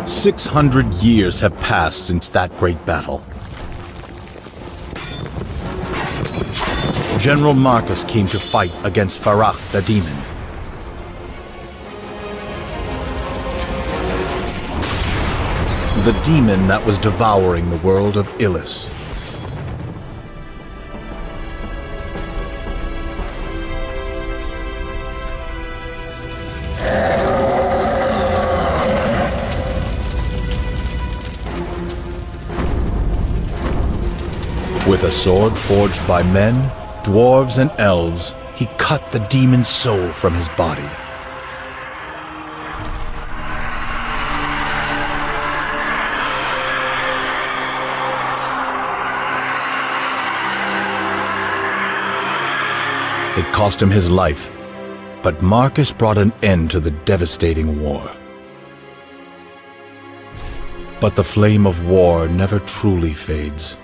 600 years have passed since that great battle. General Marcus came to fight against Farach the demon. The demon that was devouring the world of Illis. With a sword forged by men, dwarves, and elves, he cut the demon's soul from his body. It cost him his life, but Marcus brought an end to the devastating war. But the flame of war never truly fades.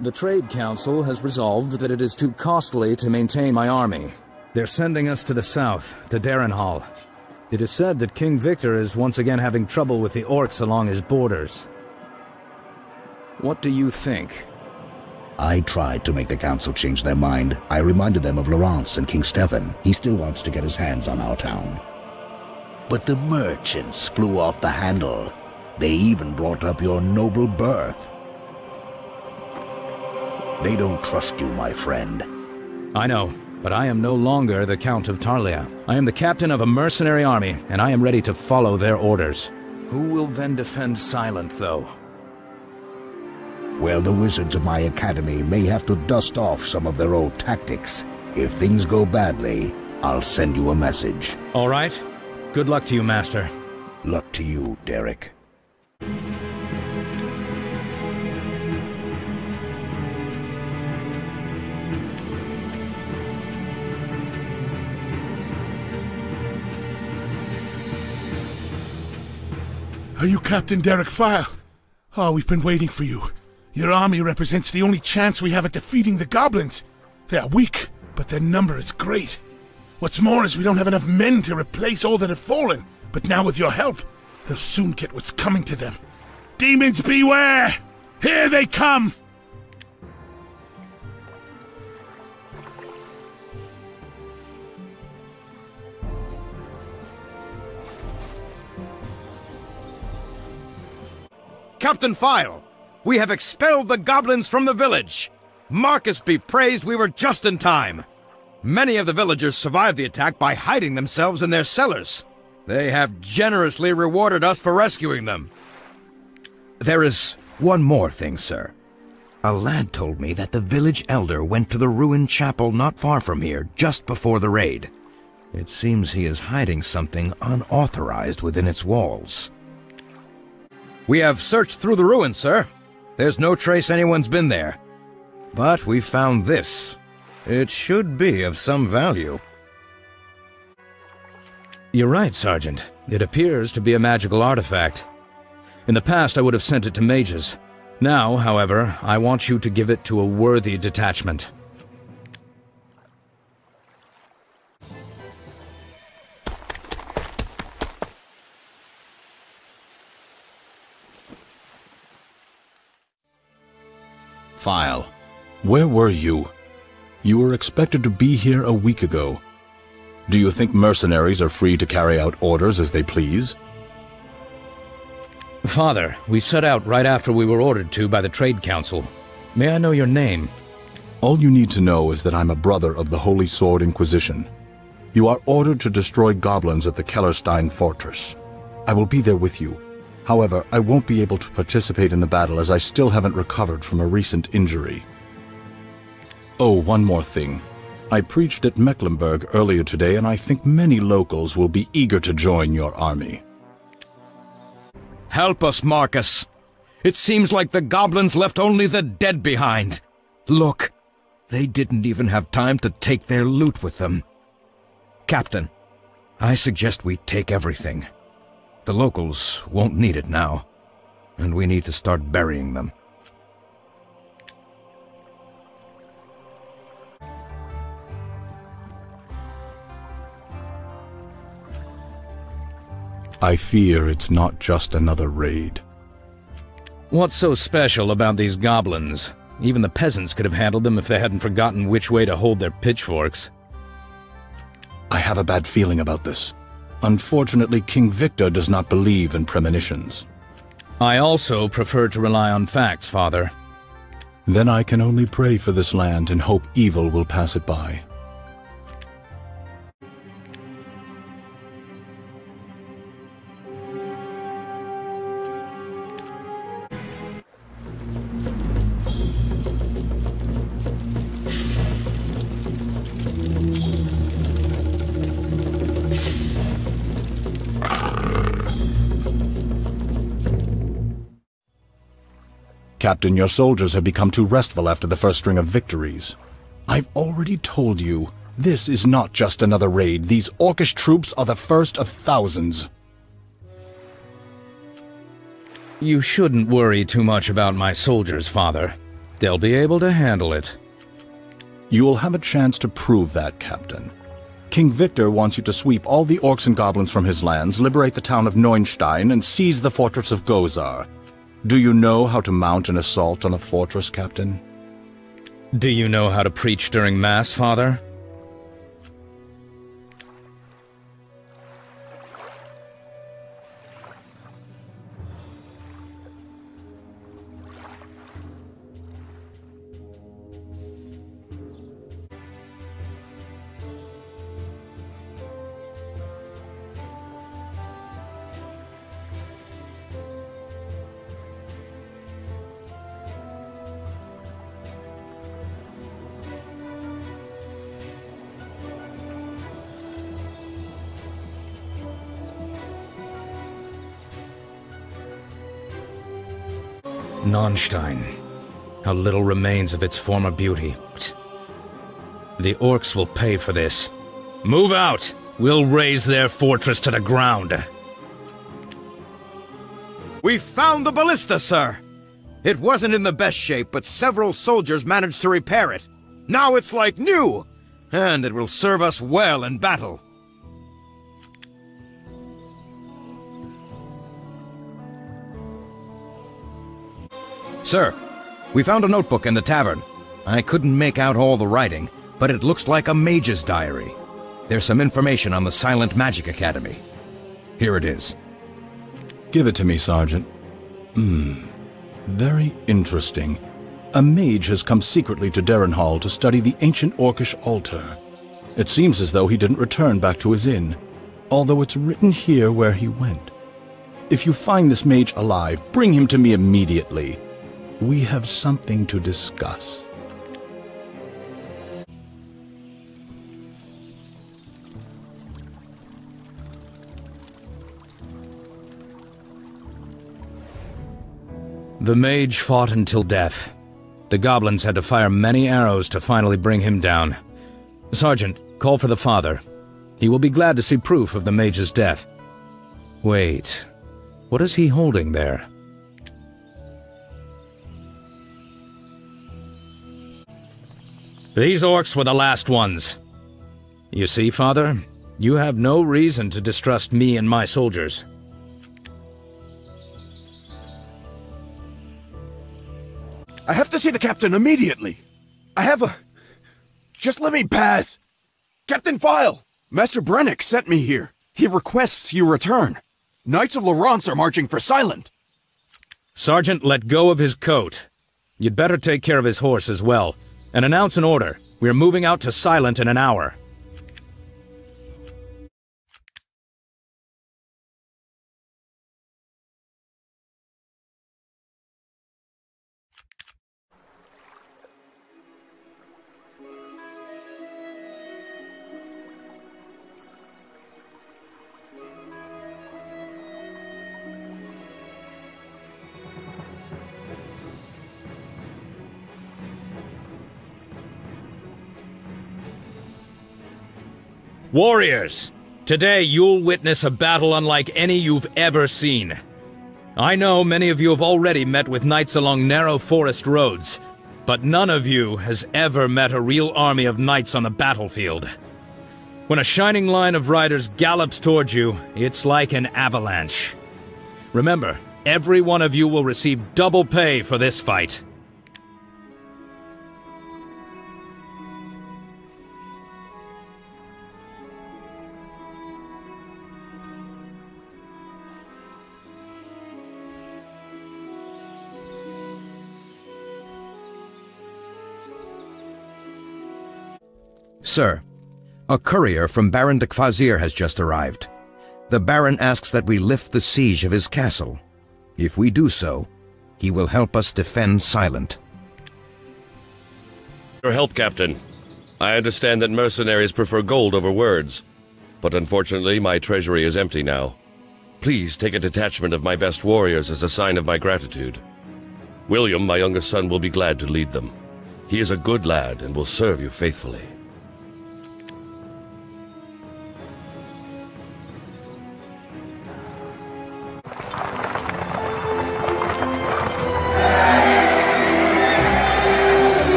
The Trade Council has resolved that it is too costly to maintain my army. They're sending us to the south, to Darrenhall. It is said that King Victor is once again having trouble with the orcs along his borders. What do you think? I tried to make the council change their mind. I reminded them of Laurence and King Stephen. He still wants to get his hands on our town. But the merchants flew off the handle. They even brought up your noble birth. They don't trust you, my friend. I know, but I am no longer the Count of Tarlia. I am the captain of a mercenary army, and I am ready to follow their orders. Who will then defend Silent, though? Well, the wizards of my academy may have to dust off some of their old tactics. If things go badly, I'll send you a message. All right. Good luck to you, Master. Luck to you, Derek. Are you Captain Derek File? Oh, we've been waiting for you. Your army represents the only chance we have at defeating the goblins. They are weak, but their number is great. What's more is we don't have enough men to replace all that have fallen. But now with your help, they'll soon get what's coming to them. Demons beware! Here they come! Captain File, we have expelled the goblins from the village. Marcus be praised, we were just in time. Many of the villagers survived the attack by hiding themselves in their cellars. They have generously rewarded us for rescuing them. There is one more thing, sir. A lad told me that the village elder went to the ruined chapel not far from here just before the raid. It seems he is hiding something unauthorized within its walls. We have searched through the ruins, sir. There's no trace anyone's been there. But we found this. It should be of some value. You're right, Sergeant. It appears to be a magical artifact. In the past, I would have sent it to mages. Now, however, I want you to give it to a worthy detachment. File. Where were you? You were expected to be here a week ago. Do you think mercenaries are free to carry out orders as they please? Father, we set out right after we were ordered to by the Trade Council. May I know your name? All you need to know is that I'm a brother of the Holy Sword Inquisition. You are ordered to destroy goblins at the Kellerstein Fortress. I will be there with you. However, I won't be able to participate in the battle as I still haven't recovered from a recent injury. Oh, one more thing. I preached at Mecklenburg earlier today, and I think many locals will be eager to join your army. Help us, Marcus. It seems like the goblins left only the dead behind. Look, they didn't even have time to take their loot with them. Captain, I suggest we take everything. The locals won't need it now, and we need to start burying them. I fear it's not just another raid. What's so special about these goblins? Even the peasants could have handled them if they hadn't forgotten which way to hold their pitchforks. I have a bad feeling about this. Unfortunately, King Victor does not believe in premonitions. I also prefer to rely on facts, Father. Then I can only pray for this land and hope evil will pass it by. Captain, your soldiers have become too restful after the first string of victories. I've already told you, this is not just another raid. These Orcish troops are the first of thousands. You shouldn't worry too much about my soldiers, Father. They'll be able to handle it. You will have a chance to prove that, Captain. King Victor wants you to sweep all the orcs and goblins from his lands, liberate the town of Neunstein, and seize the fortress of Gozar. Do you know how to mount an assault on a fortress, Captain? Do you know how to preach during Mass, Father? Neunstein. How little remains of its former beauty. The orcs will pay for this. Move out! We'll raze their fortress to the ground. We found the ballista, sir! It wasn't in the best shape, but several soldiers managed to repair it. Now it's like new! And it will serve us well in battle. Sir, we found a notebook in the tavern. I couldn't make out all the writing, but it looks like a mage's diary. There's some information on the Silent Magic Academy. Here it is. Give it to me, Sergeant. Very interesting. A mage has come secretly to Darrenhall to study the ancient Orcish altar. It seems as though he didn't return back to his inn, although it's written here where he went. If you find this mage alive, bring him to me immediately. We have something to discuss. The mage fought until death. The goblins had to fire many arrows to finally bring him down. Sergeant, call for the father. He will be glad to see proof of the mage's death. Wait, what is he holding there? These orcs were the last ones. You see, Father, you have no reason to distrust me and my soldiers. I have to see the captain immediately. Just let me pass. Captain File! Master Brennick sent me here. He requests you return. Knights of Lawrence are marching for Silent. Sergeant, let go of his coat. You'd better take care of his horse as well. And announce an order. We're moving out to Silent in an hour. Warriors, today you'll witness a battle unlike any you've ever seen. I know many of you have already met with knights along narrow forest roads, but none of you has ever met a real army of knights on the battlefield. When a shining line of riders gallops towards you, it's like an avalanche. Remember, every one of you will receive double pay for this fight. Sir, a courier from Baron de Kvasir has just arrived. The Baron asks that we lift the siege of his castle. If we do so, he will help us defend Silent. Your help, Captain. I understand that mercenaries prefer gold over words, but unfortunately my treasury is empty now. Please take a detachment of my best warriors as a sign of my gratitude. William, my youngest son, will be glad to lead them. He is a good lad and will serve you faithfully.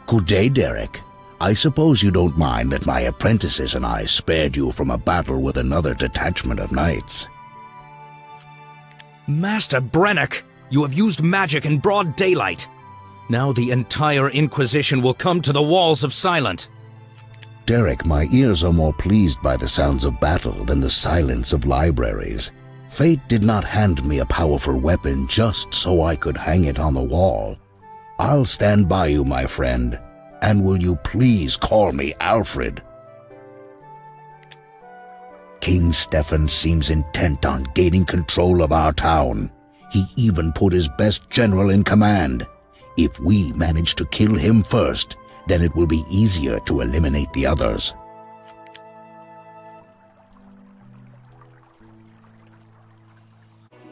Good day, Derek. I suppose you don't mind that my apprentices and I spared you from a battle with another detachment of knights. Master Brennick, you have used magic in broad daylight. Now the entire Inquisition will come to the walls of Silent. Derek, my ears are more pleased by the sounds of battle than the silence of libraries. Fate did not hand me a powerful weapon just so I could hang it on the wall. I'll stand by you, my friend, and will you please call me Alfred? King Stefan seems intent on gaining control of our town. He even put his best general in command. If we manage to kill him first, then it will be easier to eliminate the others.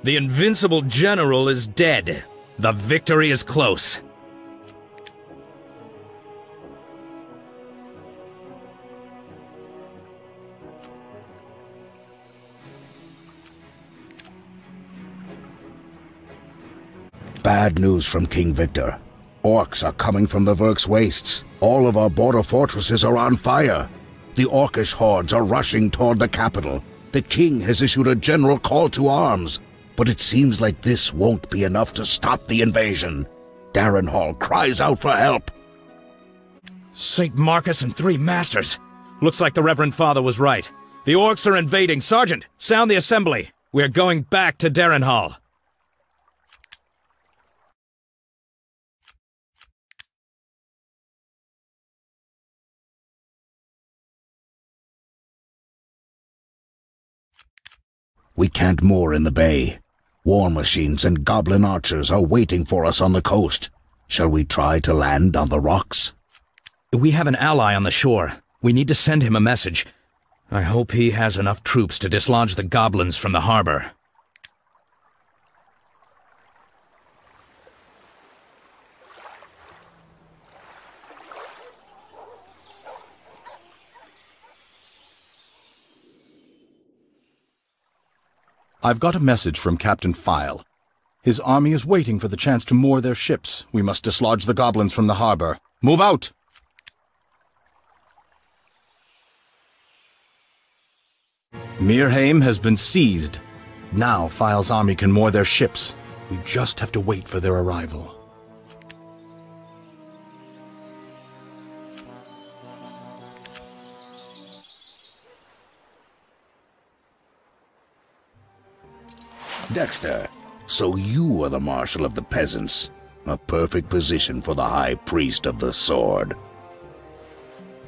The invincible general is dead. The victory is close. Bad news from King Victor. Orcs are coming from the Verk's wastes. All of our border fortresses are on fire. The Orcish hordes are rushing toward the capital. The king has issued a general call to arms, but it seems like this won't be enough to stop the invasion. Darrenhall cries out for help. St. Marcus and 3 masters. Looks like the Reverend Father was right. The orcs are invading. Sergeant, sound the assembly. We're going back to Darrenhall. We can't moor in the bay. War machines and goblin archers are waiting for us on the coast. Shall we try to land on the rocks? We have an ally on the shore. We need to send him a message. I hope he has enough troops to dislodge the goblins from the harbor. I've got a message from Captain File. His army is waiting for the chance to moor their ships. We must dislodge the goblins from the harbor. Move out! Mirheim has been seized. Now File's army can moor their ships. We just have to wait for their arrival. Dexter, so you are the marshal of the peasants. A perfect position for the High Priest of the Sword.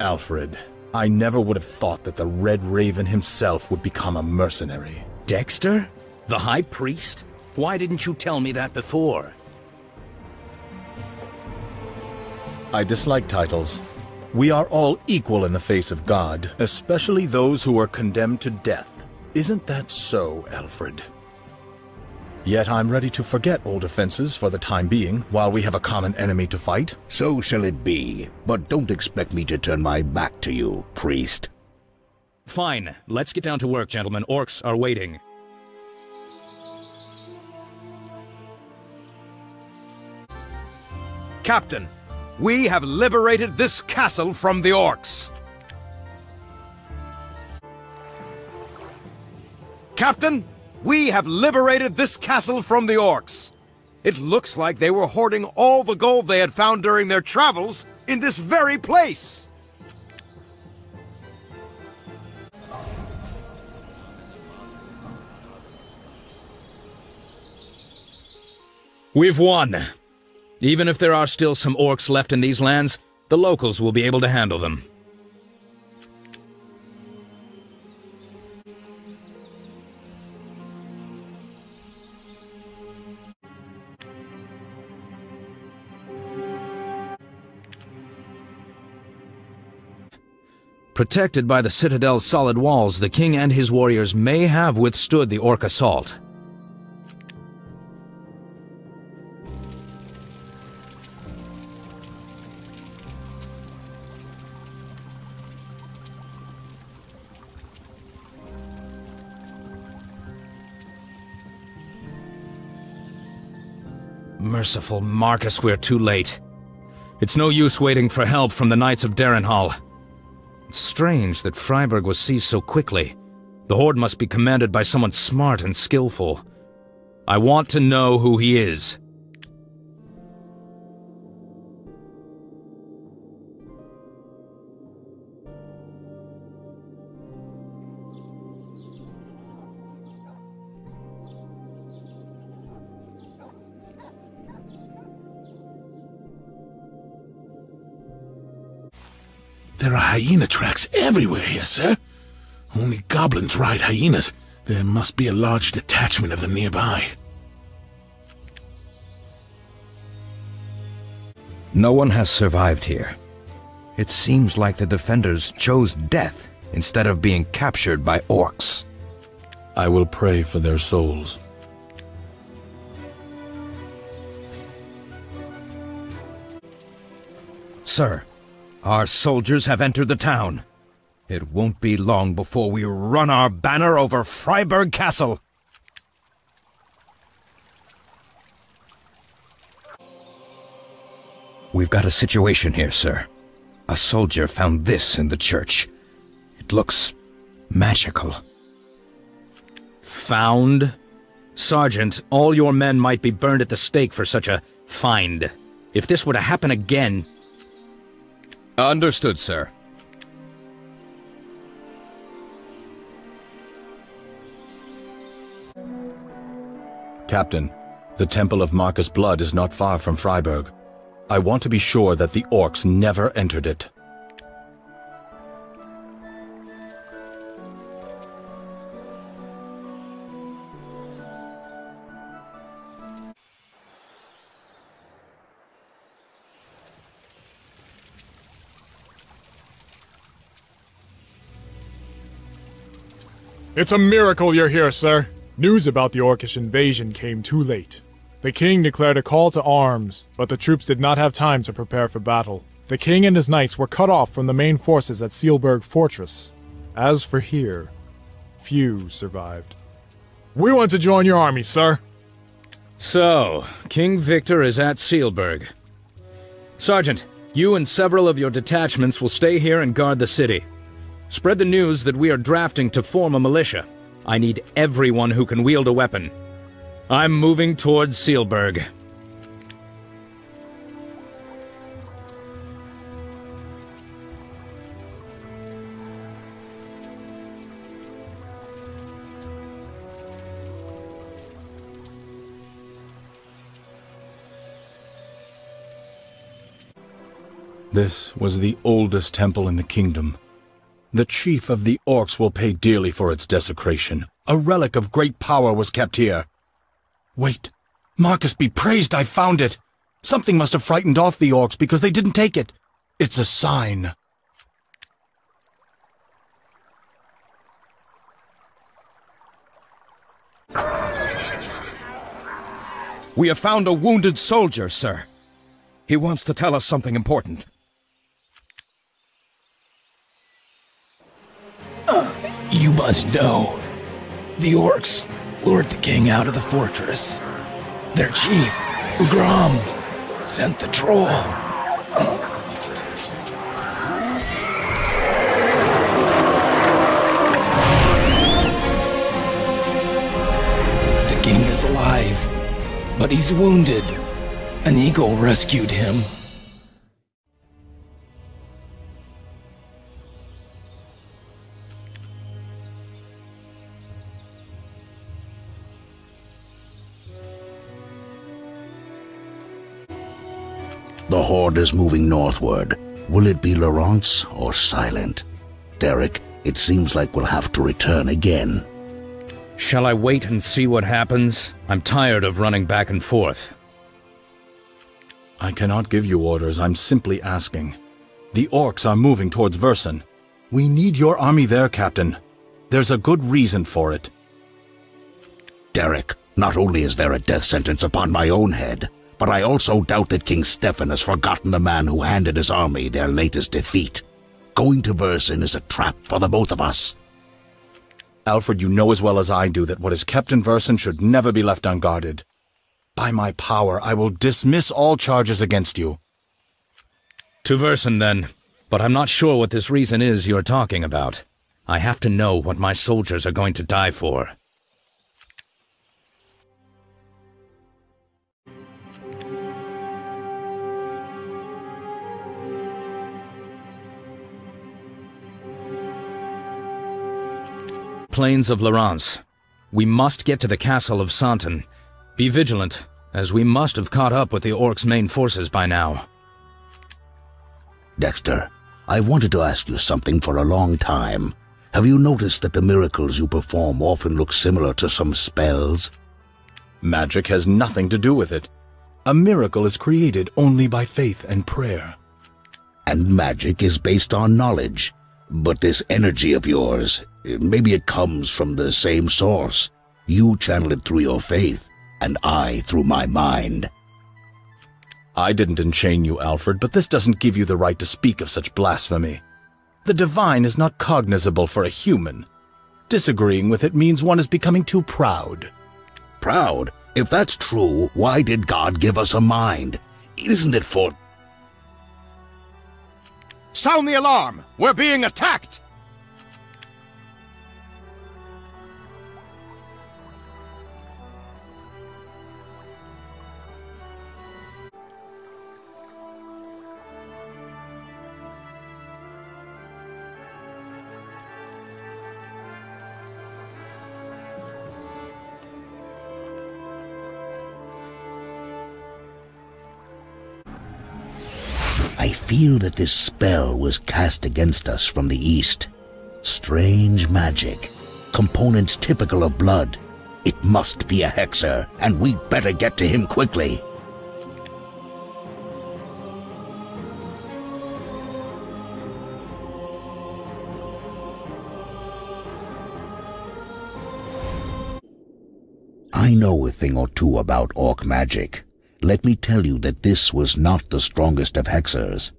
Alfred, I never would have thought that the Red Raven himself would become a mercenary. Dexter? The High Priest? Why didn't you tell me that before? I dislike titles. We are all equal in the face of God, especially those who are condemned to death. Isn't that so, Alfred? Yet I'm ready to forget old offenses for the time being, while we have a common enemy to fight. So shall it be, but don't expect me to turn my back to you, priest. Fine. Let's get down to work, gentlemen. Orcs are waiting. Captain, we have liberated this castle from the orcs. Captain, we have liberated this castle from the orcs. It looks like they were hoarding all the gold they had found during their travels in this very place. We've won. Even if there are still some orcs left in these lands, the locals will be able to handle them. Protected by the citadel's solid walls, the king and his warriors may have withstood the orc assault. Merciful Marcus, we're too late. It's no use waiting for help from the Knights of Darrenhall. It's strange that Freiburg was seized so quickly. The horde must be commanded by someone smart and skillful. I want to know who he is. There are hyena tracks everywhere here, sir. Only goblins ride hyenas. There must be a large detachment of them nearby. No one has survived here. It seems like the defenders chose death instead of being captured by orcs. I will pray for their souls. Sir, our soldiers have entered the town. It won't be long before we run our banner over Freiburg Castle. We've got a situation here, sir. A soldier found this in the church. It looks magical. Found? Sergeant, all your men might be burned at the stake for such a find. If this were to happen again... Understood, sir. Captain, the Temple of Marcus Blood is not far from Freiburg. I want to be sure that the orcs never entered it. It's a miracle you're here, sir. News about the Orcish invasion came too late. The king declared a call to arms, but the troops did not have time to prepare for battle. The king and his knights were cut off from the main forces at Sealburg Fortress. As for here, few survived. We want to join your army, sir. So, King Victor is at Sealburg. Sergeant, you and several of your detachments will stay here and guard the city. Spread the news that we are drafting to form a militia. I need everyone who can wield a weapon. I'm moving towards Sealburg. This was the oldest temple in the kingdom. The chief of the orcs will pay dearly for its desecration. A relic of great power was kept here. Wait, Marcus be praised, I found it! Something must have frightened off the orcs because they didn't take it. It's a sign. We have found a wounded soldier, sir. He wants to tell us something important. You must know. The orcs lured the king out of the fortress. Their chief, Ugram, sent the troll. The king is alive, but he's wounded. An eagle rescued him. The horde is moving northward. Will it be Lawrence or Silent? Derek, it seems like we'll have to return again. Shall I wait and see what happens? I'm tired of running back and forth. I cannot give you orders, I'm simply asking. The orcs are moving towards Versen. We need your army there, Captain. There's a good reason for it. Derek, not only is there a death sentence upon my own head, but I also doubt that King Stefan has forgotten the man who handed his army their latest defeat. Going to Versen is a trap for the both of us. Alfred, you know as well as I do that what is kept in Versen should never be left unguarded. By my power, I will dismiss all charges against you. To Versen, then. But I'm not sure what this reason is you're talking about. I have to know what my soldiers are going to die for. Plains of Lawrence. We must get to the castle of Santon. Be vigilant, as we must have caught up with the orcs' main forces by now. Dexter, I've wanted to ask you something for a long time. Have you noticed that the miracles you perform often look similar to some spells? Magic has nothing to do with it. A miracle is created only by faith and prayer. And magic is based on knowledge. But this energy of yours, maybe it comes from the same source. You channel it through your faith, and I through my mind. I didn't enchain you, Alfred, but this doesn't give you the right to speak of such blasphemy. The divine is not cognizable for a human. Disagreeing with it means one is becoming too proud. Proud? If that's true, why did God give us a mind? Isn't it for... Sound the alarm! We're being attacked! I feel that this spell was cast against us from the east. Strange magic. Components typical of blood. It must be a hexer, and we'd better get to him quickly. I know a thing or two about orc magic. Let me tell you that this was not the strongest of hexers.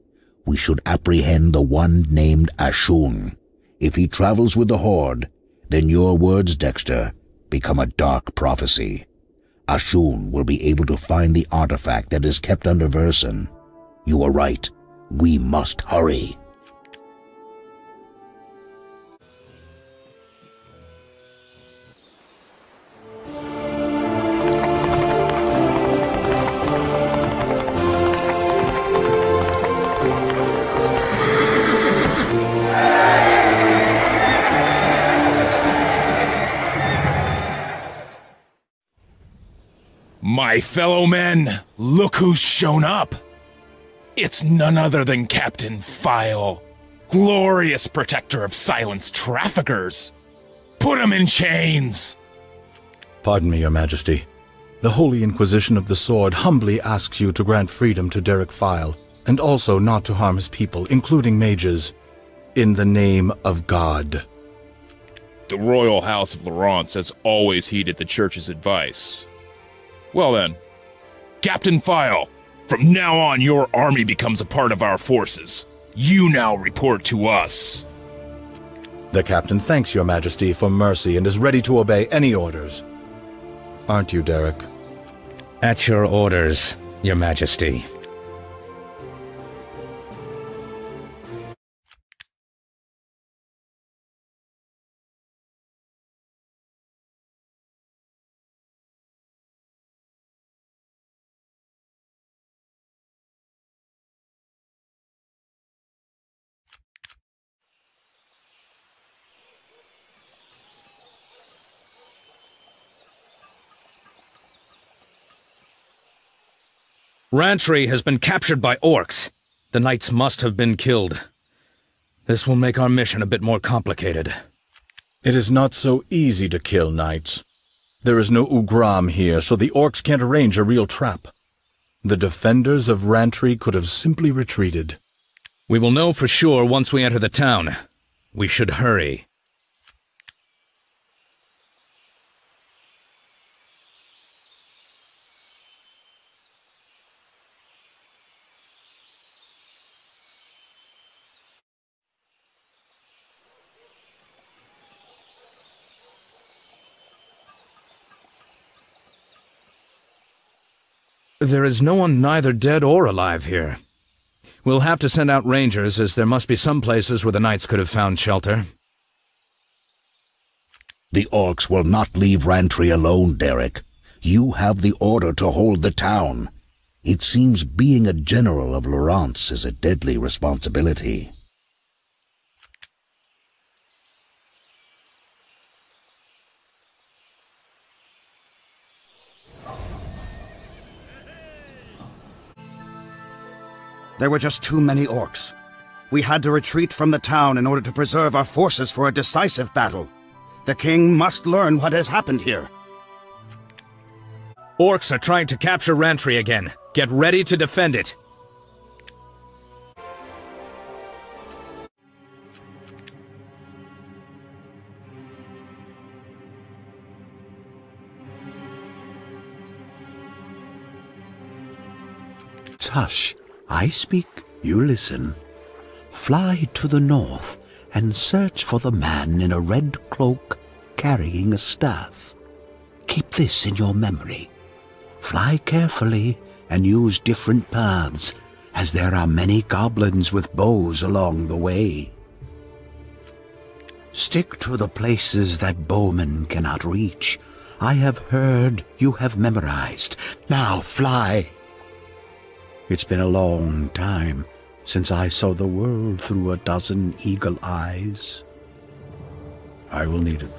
We should apprehend the one named Ashun. If he travels with the Horde, then your words, Dexter, become a dark prophecy. Ashun will be able to find the artifact that is kept under Versen. You are right. We must hurry. My fellow men, look who's shown up. It's none other than Captain File, glorious protector of silenced traffickers. Put him in chains! Pardon me, Your Majesty. The Holy Inquisition of the Sword humbly asks you to grant freedom to Derek File and also not to harm his people, including mages, in the name of God. The royal house of Lawrence has always heeded the church's advice. Well then, Captain File, from now on your army becomes a part of our forces. You now report to us. The captain thanks your majesty for mercy and is ready to obey any orders. Aren't you, Derek? At your orders, your majesty. Rantry has been captured by orcs. The knights must have been killed. This will make our mission a bit more complicated. It is not so easy to kill knights. There is no Ugram here, so the orcs can't arrange a real trap. The defenders of Rantry could have simply retreated. We will know for sure once we enter the town. We should hurry. There is no one neither dead or alive here. We'll have to send out rangers, as there must be some places where the knights could have found shelter. The orcs will not leave Rantry alone, Derek. You have the order to hold the town. It seems being a general of Lawrence is a deadly responsibility. There were just too many orcs. We had to retreat from the town in order to preserve our forces for a decisive battle. The king must learn what has happened here. Orcs are trying to capture Rantry again. Get ready to defend it. Hush. I speak, you listen. Fly to the north and search for the man in a red cloak carrying a staff. Keep this in your memory. Fly carefully and use different paths, as there are many goblins with bows along the way. Stick to the places that bowmen cannot reach. I have heard you have memorized. Now fly! It's been a long time since I saw the world through a dozen eagle eyes. I will need it.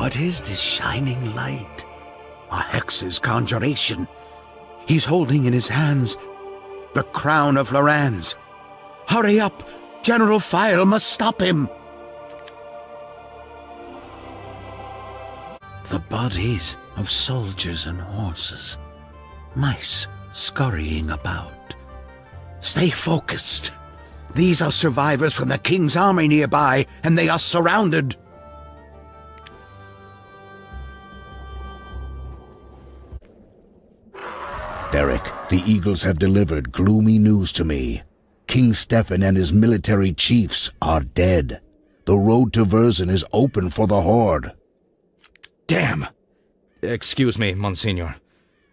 What is this shining light? A hex's conjuration. He's holding in his hands the crown of Lawrence. Hurry up! General File must stop him! The bodies of soldiers and horses. Mice scurrying about. Stay focused. These are survivors from the king's army nearby, and they are surrounded. Derek, the Eagles have delivered gloomy news to me. King Stefan and his military chiefs are dead. The road to Verzen is open for the Horde. Damn! Excuse me, Monsignor.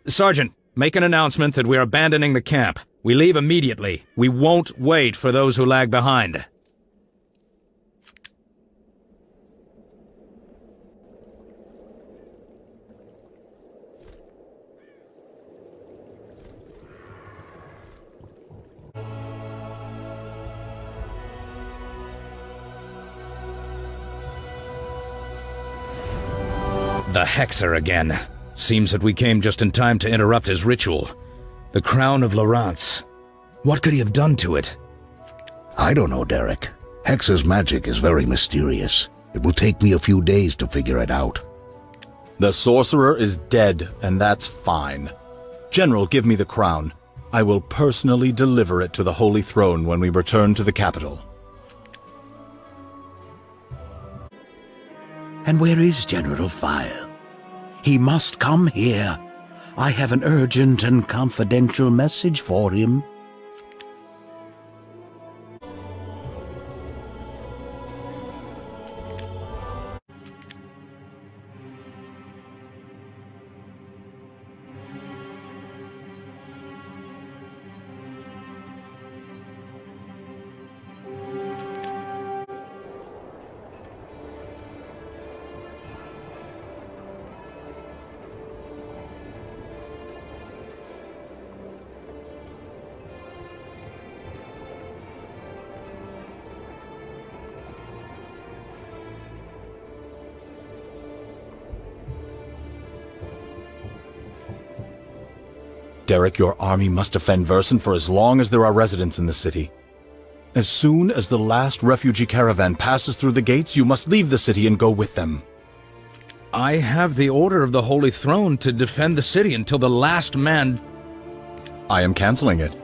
Sergeant, make an announcement that we are abandoning the camp. We leave immediately. We won't wait for those who lag behind. The Hexer again. Seems that we came just in time to interrupt his ritual. The crown of Lawrence. What could he have done to it? I don't know, Derek. Hexer's magic is very mysterious. It will take me a few days to figure it out. The sorcerer is dead, and that's fine. General, give me the crown. I will personally deliver it to the Holy Throne when we return to the capital. And where is General File? He must come here. I have an urgent and confidential message for him. Derek, your army must defend Versen for as long as there are residents in the city. As soon as the last refugee caravan passes through the gates, you must leave the city and go with them. I have the order of the Holy Throne to defend the city until the last man... I am canceling it.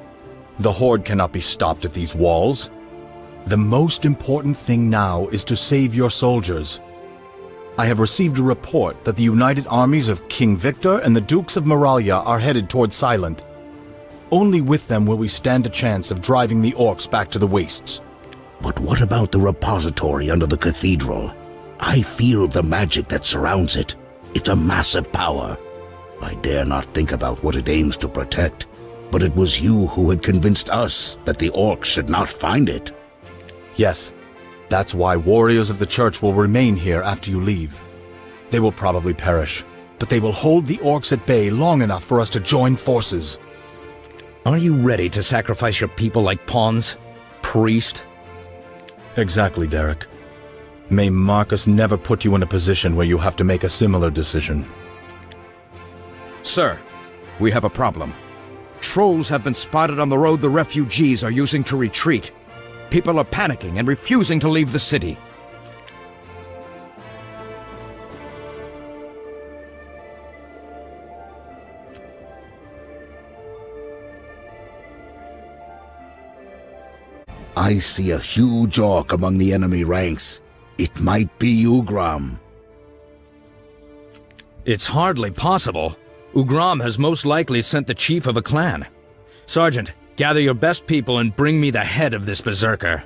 The Horde cannot be stopped at these walls. The most important thing now is to save your soldiers. I have received a report that the united armies of King Victor and the Dukes of Moralia are headed towards Silent. Only with them will we stand a chance of driving the orcs back to the wastes. But what about the repository under the cathedral? I feel the magic that surrounds it. It's a massive power. I dare not think about what it aims to protect, but it was you who had convinced us that the orcs should not find it. Yes. That's why warriors of the church will remain here after you leave. They will probably perish, but they will hold the orcs at bay long enough for us to join forces. Are you ready to sacrifice your people like pawns? Priest? Exactly, Derek. May Marcus never put you in a position where you have to make a similar decision. Sir, we have a problem. Trolls have been spotted on the road the refugees are using to retreat. People are panicking and refusing to leave the city. I see a huge orc among the enemy ranks. It might be Ugram. It's hardly possible. Ugram has most likely sent the chief of a clan. Sergeant, gather your best people and bring me the head of this berserker.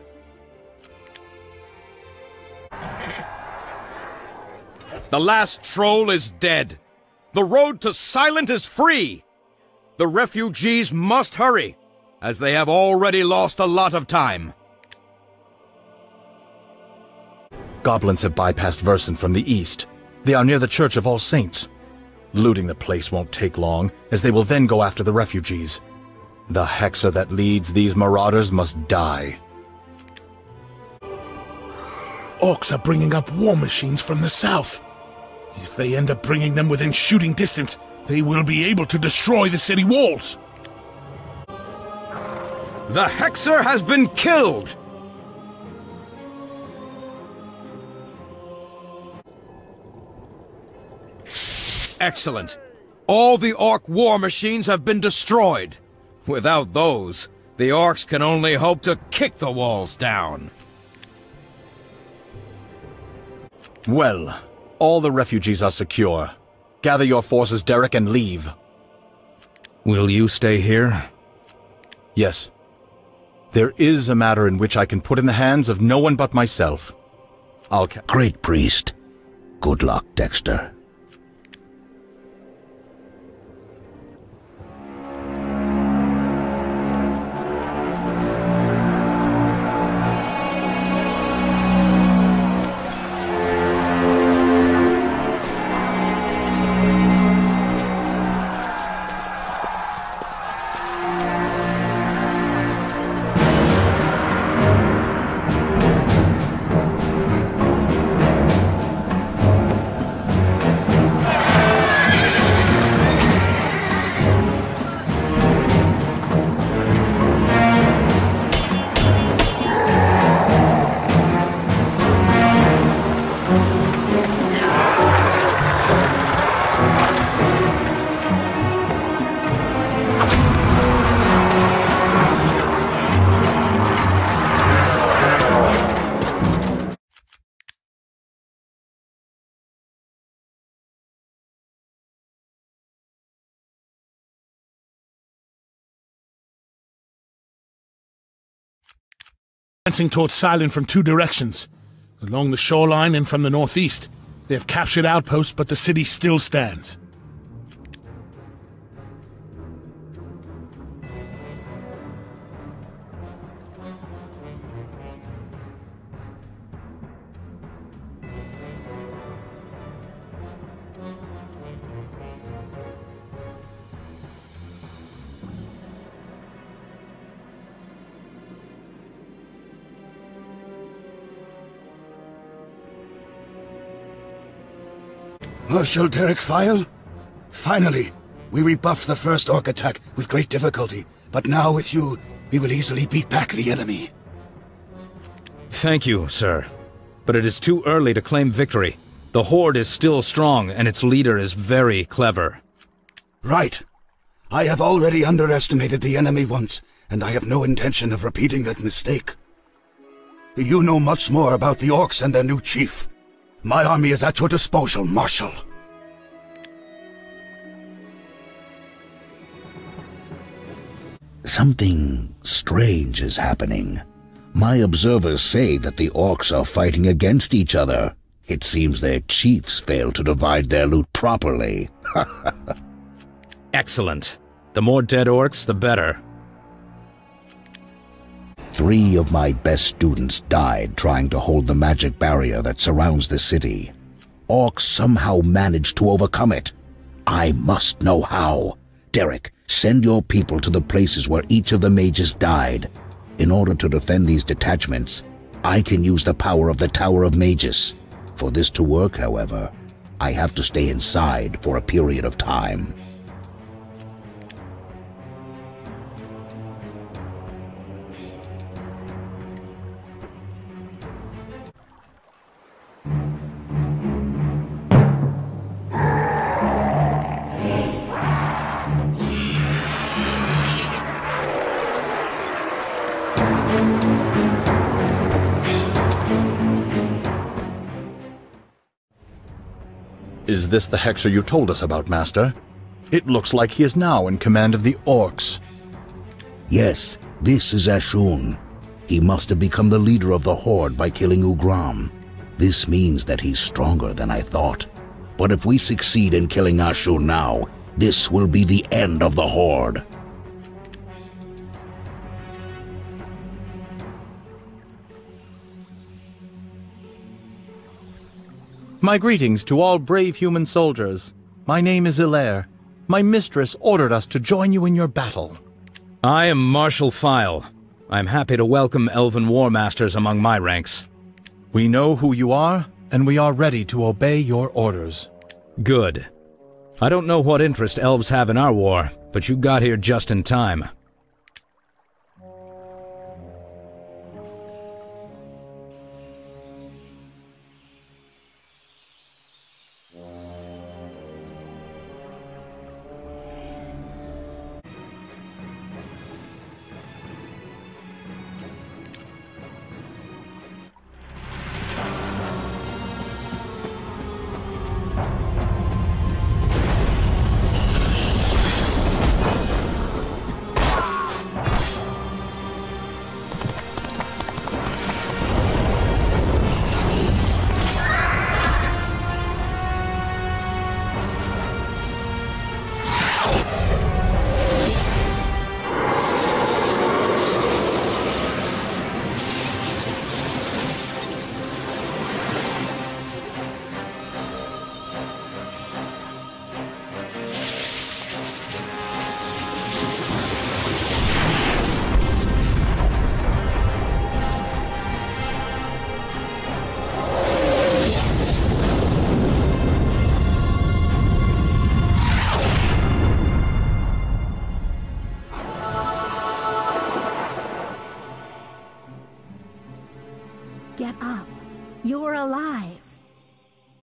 The last troll is dead. The road to Silent is free. The refugees must hurry, as they have already lost a lot of time. Goblins have bypassed Versen from the east. They are near the Church of All Saints. Looting the place won't take long, as they will then go after the refugees. The Hexer that leads these marauders must die. Orcs are bringing up war machines from the south. If they end up bringing them within shooting distance, they will be able to destroy the city walls. The Hexer has been killed! Excellent. All the orc war machines have been destroyed. Without those, the orcs can only hope to kick the walls down. Well, all the refugees are secure. Gather your forces, Derek, and leave. Will you stay here? Yes. There is a matter in which I can put in the hands of no one but myself. Great priest. Good luck, Dexter. advancing towards Silent from 2 directions, along the shoreline and from the northeast. They have captured outposts, but the city still stands. Marshal Derek File? Finally, we rebuffed the first orc attack with great difficulty, but now with you, we will easily beat back the enemy. Thank you, sir. But it is too early to claim victory. The Horde is still strong, and its leader is very clever. Right. I have already underestimated the enemy once, and I have no intention of repeating that mistake. You know much more about the orcs and their new chief. My army is at your disposal, Marshal. Something strange is happening. My observers say that the orcs are fighting against each other. It seems their chiefs failed to divide their loot properly. Excellent. The more dead orcs, the better. 3 of my best students died trying to hold the magic barrier that surrounds the city. Orcs somehow managed to overcome it. I must know how. Derek, send your people to the places where each of the mages died. In order to defend these detachments, I can use the power of the Tower of Mages. For this to work, however, I have to stay inside for a period of time. Is this the Hexer you told us about, Master? It looks like he is now in command of the orcs. Yes, this is Ashun. He must have become the leader of the Horde by killing Ugram. This means that he's stronger than I thought. But if we succeed in killing Ashun now, this will be the end of the Horde. My greetings to all brave human soldiers. My name is Hilaire. My mistress ordered us to join you in your battle. I am Marshal File. I am happy to welcome Elven War Masters among my ranks. We know who you are, and we are ready to obey your orders. Good. I don't know what interest elves have in our war, but you got here just in time.